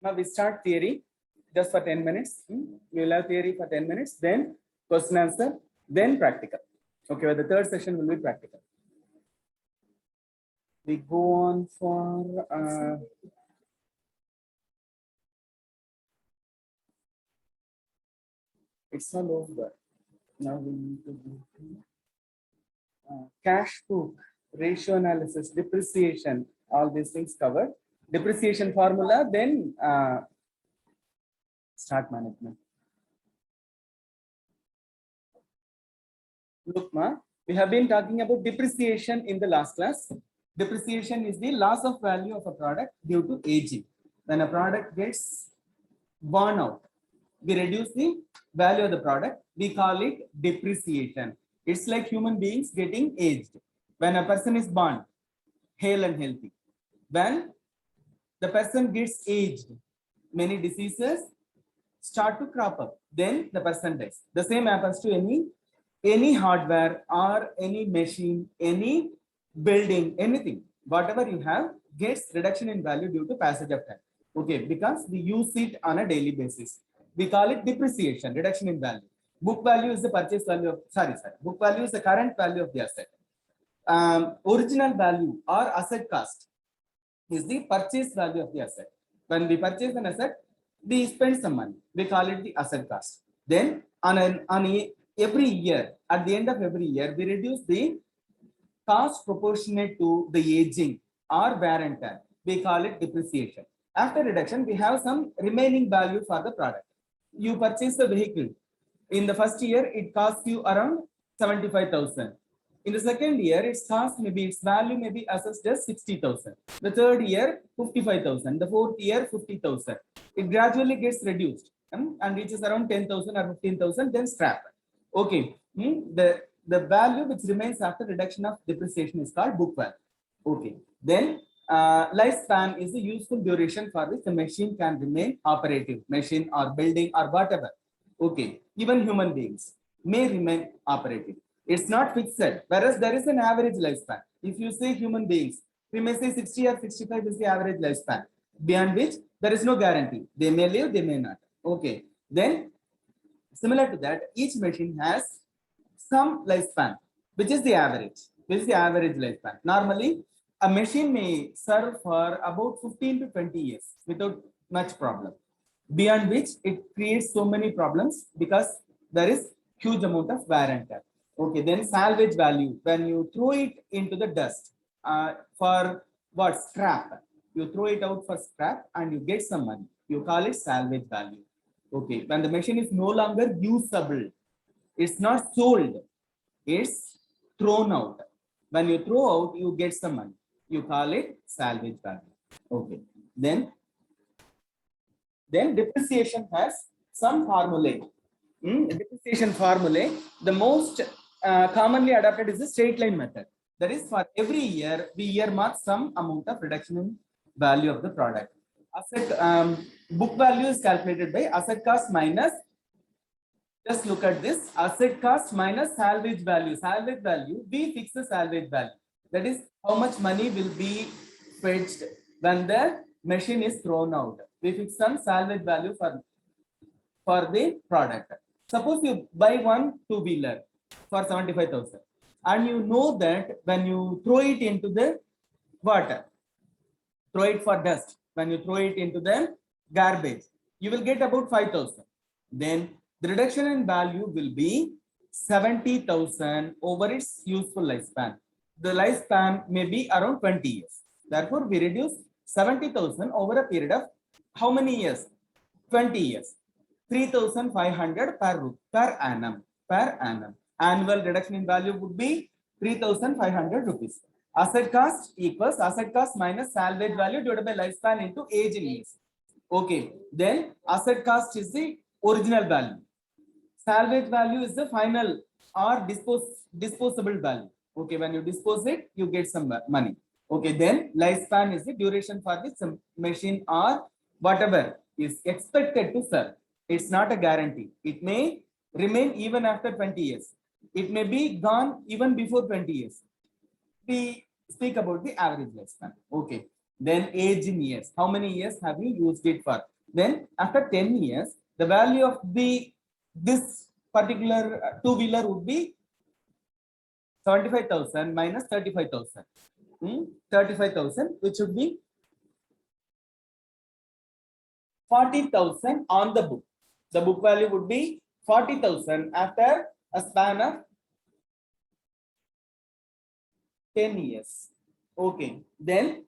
Now we start theory just for 10 minutes. We will have theory for 10 minutes, then question answer, then practical. Okay, well, the third session will be practical. We go on for it's all over. Now we need to do cash book, ratio analysis, depreciation, all these things covered. Depreciation formula, then start management. Look, ma, we have been talking about depreciation in the last class. Depreciation is the loss of value of a product due to aging. When a product gets worn out, we reduce the value of the product. We call it depreciation. It's like human beings getting aged. When a person is born, hale and healthy. When the person gets aged, many diseases start to crop up. Then the person dies. The same happens to any hardware or any machine, any building, anything, whatever you have gets reduction in value due to passage of time. Okay, because we use it on a daily basis. We call it depreciation, reduction in value. Book value is the purchase value of, book value is the current value of the asset. Original value or asset cost is the purchase value of the asset. When we purchase an asset, we spend some money. We call it the asset cost. Then every year, at the end of every year, we reduce the cost proportionate to the aging or wear and tear. We call it depreciation. After reduction, we have some remaining value for the product. You purchase the vehicle. In the first year, it costs you around 75,000. In the second year, its value may be assessed as 60,000. The third year, 55,000. The fourth year, 50,000. It gradually gets reduced and reaches around 10,000 or 15,000, then scrap. Okay. The value which remains after reduction of depreciation is called book value. Okay. Then lifespan is the useful duration for which the machine can remain operative. Machine or building or whatever. Okay. Even human beings may remain operative. It's not fixed, whereas there is an average lifespan. If you say human beings, we may say 60 or 65 is the average lifespan, beyond which there is no guarantee. They may live, they may not. Okay. Then, similar to that, each machine has some lifespan, which is the average. Which is the average lifespan. Normally, a machine may serve for about 15 to 20 years without much problem. Beyond which, it creates so many problems because there is huge amount of wear and tear. Okay, then salvage value, when you throw it into the dust for what? Scrap. You throw it out for scrap and you get some money. You call it salvage value. Okay, when the machine is no longer usable, it's not sold, it's thrown out. When you throw out, you get some money. You call it salvage value. Okay, then depreciation has some formulae. Depreciation formulae, the most commonly adopted is the straight line method. That is, for every year, we earmark some amount of reduction in value of the product. Asset book value is calculated by asset cost minus, just look at this, asset cost minus salvage value. Salvage value, we fix the salvage value. That is how much money will be fetched when the machine is thrown out. We fix some salvage value for the product. Suppose you buy one two-wheeler for 75,000 and you know that when you throw it into the water, throw it for dust, when you throw it into the garbage, you will get about 5,000. Then the reduction in value will be 70,000 over its useful lifespan. The lifespan may be around 20 years. Therefore, we reduce 70,000 over a period of how many years? 20 years. 3,500 per annum. Annual reduction in value would be 3,500 rupees. Asset cost equals asset cost minus salvage value divided by lifespan into age in years. Okay. Then asset cost is the original value. Salvage value is the final or disposable value. Okay. When you dispose it, you get some money. Okay. Then lifespan is the duration for which some machine or whatever is expected to serve. It's not a guarantee. It may remain even after 20 years. It may be gone even before 20 years. We speak about the average lifespan. Okay. Then age in years. How many years have you used it for? Then after 10 years, the value of this particular two-wheeler would be 75,000 minus 35,000. 35,000, which would be 40,000 on the book. The book value would be 40,000 after a span of 10 years. Okay. Then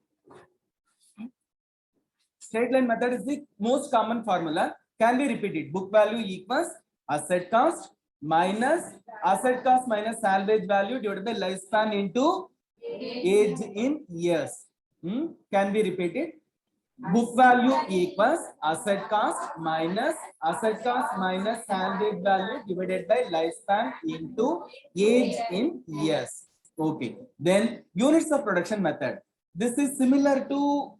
straight line method is the most common formula. Can be repeated. Book value equals asset cost minus salvage value divided by lifespan into age in years. Can be repeated. Book value equals asset cost minus salvage value divided by lifespan into age in years. Okay. Then units of production method. This is similar to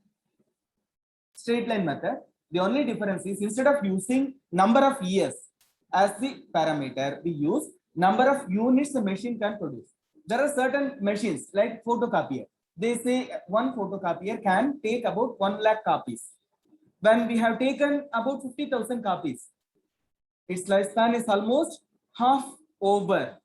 straight line method. The only difference is instead of using number of years as the parameter, we use number of units the machine can produce. There are certain machines like photocopier. They say one photocopier can take about 1 lakh copies. When we have taken about 50,000 copies, its lifespan is almost half over.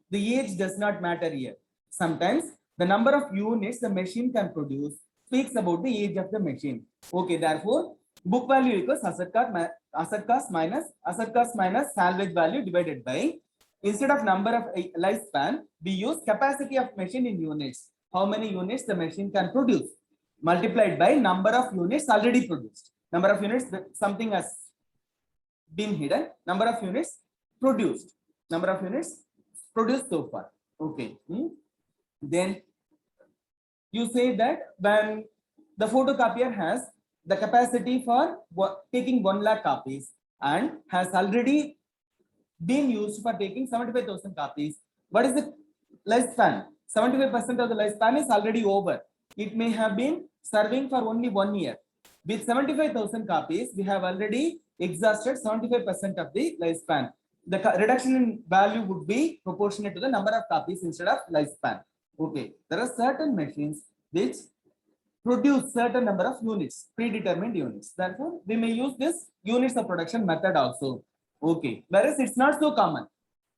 The age does not matter here. Sometimes the number of units the machine can produce speaks about the age of the machine. Okay, therefore, book value equals asset cost minus salvage value divided by, instead of number of lifespan, we use capacity of machine in units. How many units the machine can produce, multiplied by number of units already produced. Number of units, something has been hidden. Number of units produced. Number of units produced so far. Okay. Then you say that when the photocopier has the capacity for taking 1 lakh copies and has already been used for taking 75,000 copies, what is the lifespan? 75% of the lifespan is already over. It may have been serving for only 1 year. With 75,000 copies, we have already exhausted 75% of the lifespan. The reduction in value would be proportionate to the number of copies instead of lifespan. Okay, there are certain machines which produce certain number of units, predetermined units. Therefore, we may use this units of production method also. Okay, whereas it's not so common.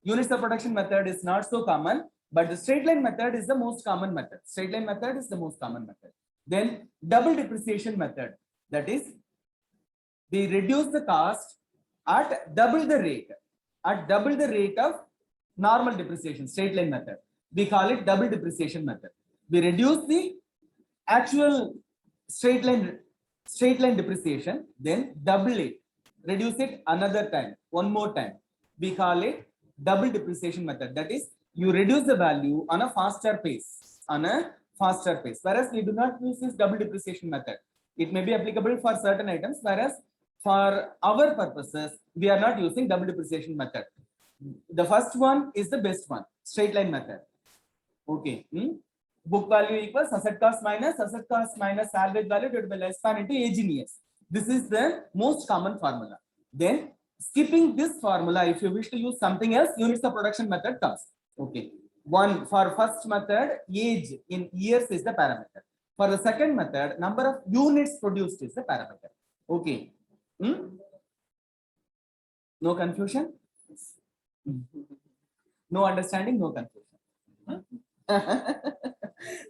Units of production method is not so common, but the straight line method is the most common method. Straight line method is the most common method. Then double depreciation method. That is, we reduce the cost at double the rate. At double the rate of normal depreciation, straight line method. We call it double depreciation method. We reduce the actual straight line depreciation, then double it, reduce it another time, one more time. We call it double depreciation method. That is, you reduce the value on a faster pace, whereas we do not use this double depreciation method. It may be applicable for certain items, whereas for our purposes, we are not using double depreciation method. The first one is the best one, straight line method. Okay. Book value equals asset cost minus salvage value divided by lifespan into age in years. This is the most common formula. Then skipping this formula, if you wish to use something else, units of production method comes. Okay. One, for first method, age in years is the parameter. For the second method, number of units produced is the parameter. Okay. No confusion? No understanding, no confusion.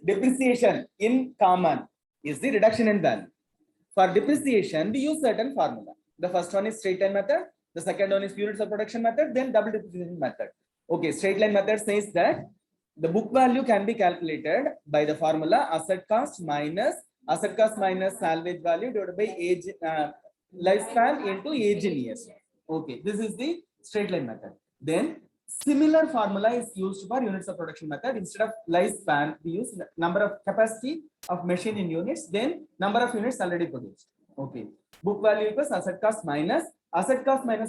Depreciation in common is the reduction in value. For depreciation, we use certain formula. The first one is straight line method. The second one is units of production method, then double depreciation method. Okay, straight line method says that the book value can be calculated by the formula asset cost minus salvage value divided by age lifespan into age in years. Okay, this is the straight line method. Then similar formula is used for units of production method. Instead of lifespan, we use number of capacity of machine in units, then number of units already produced. Okay, book value equals asset cost minus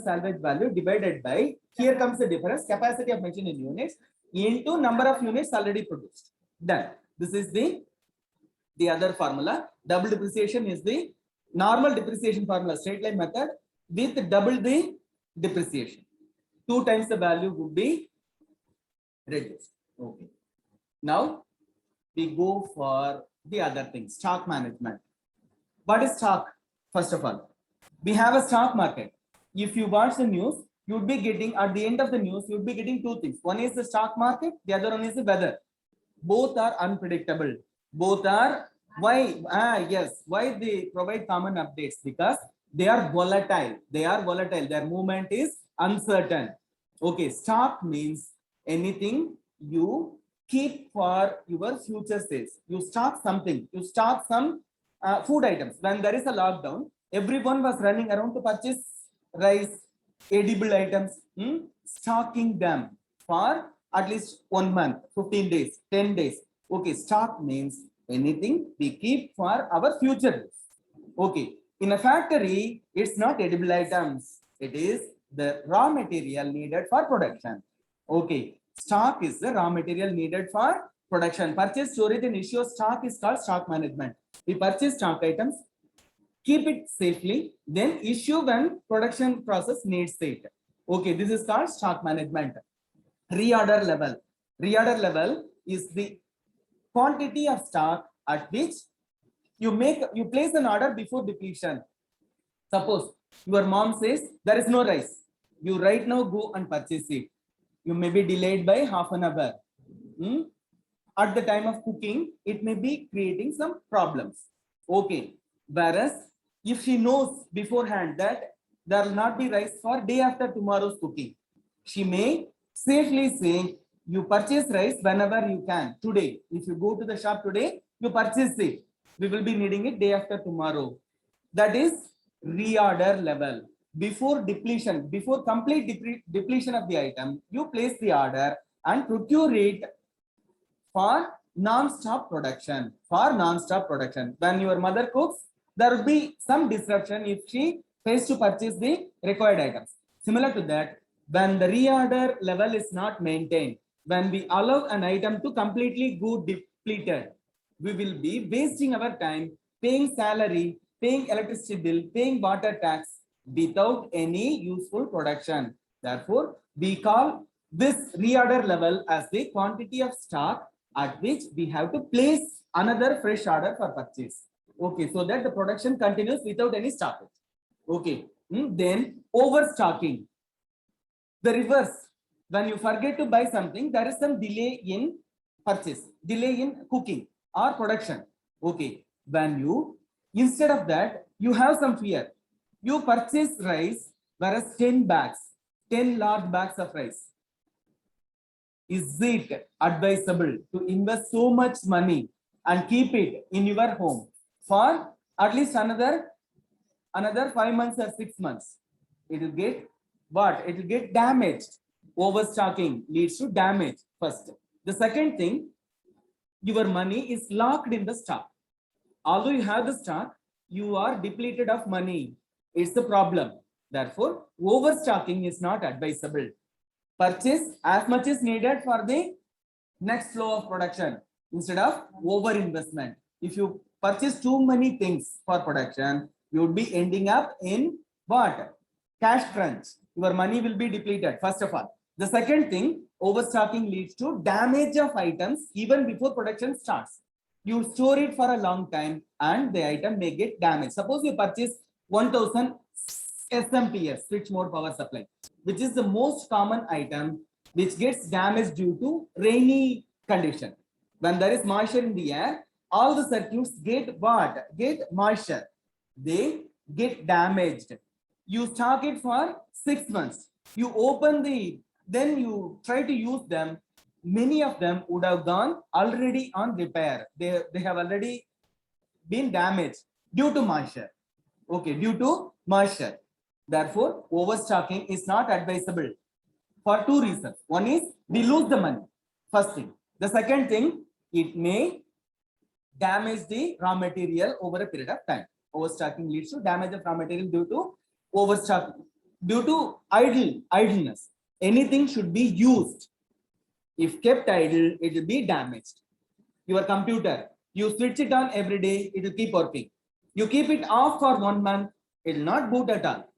salvage value divided by, here comes the difference, capacity of machine in units into number of units already produced. Done. This is the other formula. Double depreciation is the normal depreciation formula, straight line method with double the depreciation. 2 times the value would be reduced. Okay. Now we go for the other thing, stock management. What is stock? First of all, we have a stock market. If you watch the news, you would be getting, at the end of the news, you would be getting two things. One is the stock market, the other one is the weather. Both are unpredictable. Both are, why? Yes, why they provide common updates? Because they are volatile. They are volatile. Their movement is uncertain. Okay, stock means anything you keep for your future sales. You stock something. You stock some food items. When there is a lockdown, everyone was running around to purchase rice, edible items, stocking them for at least 1 month, 15 days, 10 days. Okay, stock means anything we keep for our future. Okay, in a factory, it's not edible items. It is the raw material needed for production. Okay, stock is the raw material needed for production. Purchase, storage, and issue of stock is called stock management. We purchase stock items, keep it safely, then issue when production process needs it. Okay, this is called stock management. Reorder level. Reorder level is the quantity of stock at which you place an order before depletion. Suppose your mom says there is no rice. You right now go and purchase it. You may be delayed by half an hour. At the time of cooking, it may be creating some problems. Okay. Whereas if she knows beforehand that there will not be rice for day after tomorrow's cooking, she may safely say, you purchase rice whenever you can. Today, if you go to the shop today, you purchase it. We will be needing it day after tomorrow. That is reorder level. Before depletion, before complete depletion of the item, you place the order and procure it for non-stop production. For non-stop production. When your mother cooks, there will be some disruption if she fails to purchase the required items. Similar to that, when the reorder level is not maintained, when we allow an item to completely go depleted, we will be wasting our time paying salary, paying electricity bill, paying water tax without any useful production. Therefore, we call this reorder level as the quantity of stock at which we have to place another fresh order for purchase. Okay, so that the production continues without any stoppage. Okay, then overstocking. The reverse. When you forget to buy something, there is some delay in purchase, delay in cooking or production. Okay, when you, instead of that, you have some fear. You purchase rice, whereas 10 bags, 10 large bags of rice. Is it advisable to invest so much money and keep it in your home for at least another 5 months or 6 months? It will get what? It will get damaged. Overstocking leads to damage first. The second thing, your money is locked in the stock. Although you have the stock, you are depleted of money. It's the problem. Therefore, overstocking is not advisable. Purchase as much as needed for the next flow of production instead of over investment. If you purchase too many things for production, you would be ending up in what? Cash crunch. Your money will be depleted, first of all. The second thing, overstocking leads to damage of items even before production starts. You store it for a long time and the item may get damaged. Suppose you purchase 1000 SMPS, switch mode power supply, which is the most common item which gets damaged due to rainy condition. When there is moisture in the air, all the circuits get what? Get moisture. They get damaged. You stock it for 6 months. You open then you try to use them. Many of them would have gone already on repair. They have already been damaged due to moisture. Okay, due to moisture. Therefore, overstocking is not advisable for two reasons. One is we lose the money. First thing. The second thing, it may damage the raw material over a period of time. Overstocking leads to damage of raw material due to overstocking, due to idleness. Anything should be used. If kept idle, it will be damaged. Your computer, you switch it on every day, it will keep working. You keep it off for 1 month, it will not boot at all.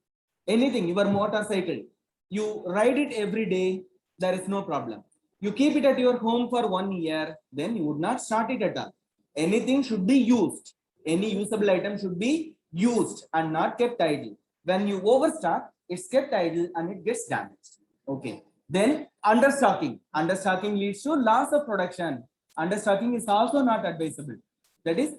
Anything, your motorcycle, you ride it every day, there is no problem. You keep it at your home for 1 year, then you would not start it at all. Anything should be used. Any usable item should be used and not kept idle. When you overstock, it's kept idle and it gets damaged. Okay. Then understocking. Understocking leads to loss of production. Understocking is also not advisable. That is,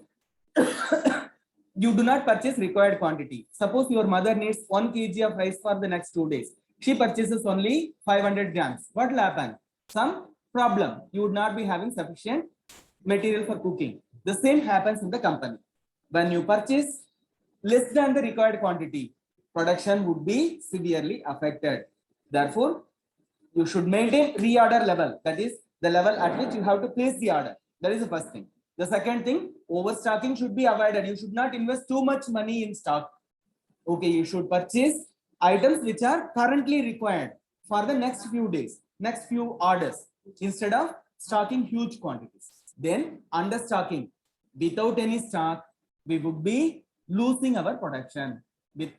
you do not purchase required quantity. Suppose your mother needs 1 kg of rice for the next 2 days. She purchases only 500 grams. What will happen? Some problem. You would not be having sufficient material for cooking. The same happens in the company. When you purchase less than the required quantity, production would be severely affected. Therefore, you should maintain reorder level. That is the level at which you have to place the order. That is the first thing. The second thing, overstocking should be avoided. You should not invest too much money in stock. Okay, you should purchase items which are currently required for the next few days, next few orders, instead of stocking huge quantities. Then understocking. Without any stock, we would be losing our production.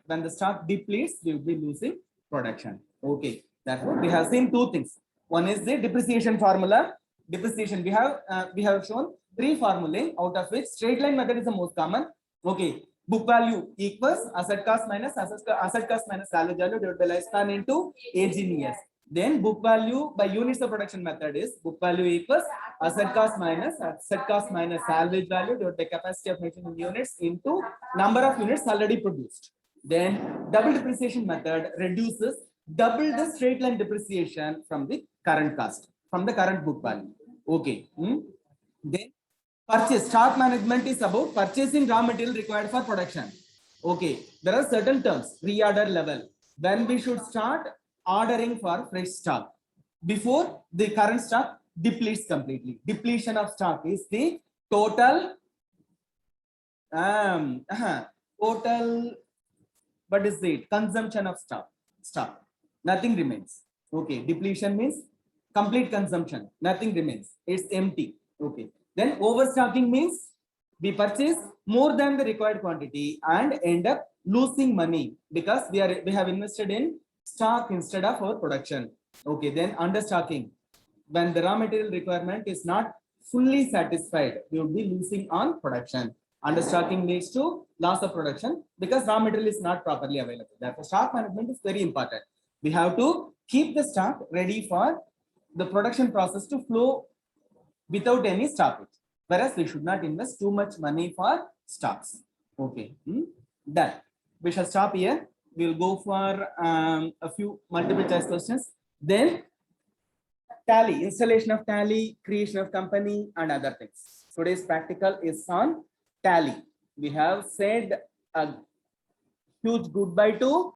When the stock depletes, we would be losing production. Okay. Therefore, we have seen two things. One is the depreciation formula. Depreciation, we have shown 3 formulae, out of which straight line method is the most common. Okay. Book value equals asset cost minus salvage value divided by lifespan into age in years. Then book value by units of production method is book value equals asset cost minus salvage value divided by capacity of machine in units into number of units already produced. Then double depreciation method reduces double the straight line depreciation from the current cost, from the current book value. Okay. Then purchase. Stock management is about purchasing raw material required for production. Okay. There are certain terms. Reorder level. When we should start ordering for fresh stock before the current stock depletes completely. Depletion of stock is the total total, what is it? Consumption of stock. Nothing remains. Okay. Depletion means complete consumption. Nothing remains. It's empty. Okay. Then overstocking means we purchase more than the required quantity and end up losing money because we have invested in stock instead of our production. Okay. Then understocking. When the raw material requirement is not fully satisfied, we will be losing on production. Understocking leads to loss of production because raw material is not properly available. Therefore, stock management is very important. We have to keep the stock ready for the production process to flow without any stoppage. Whereas we should not invest too much money for stocks. Okay, done. We shall stop here. We will go for a few multiple choice questions. Then Tally, installation of Tally, creation of company, and other things. Today's practical is on Tally. We have said a huge goodbye to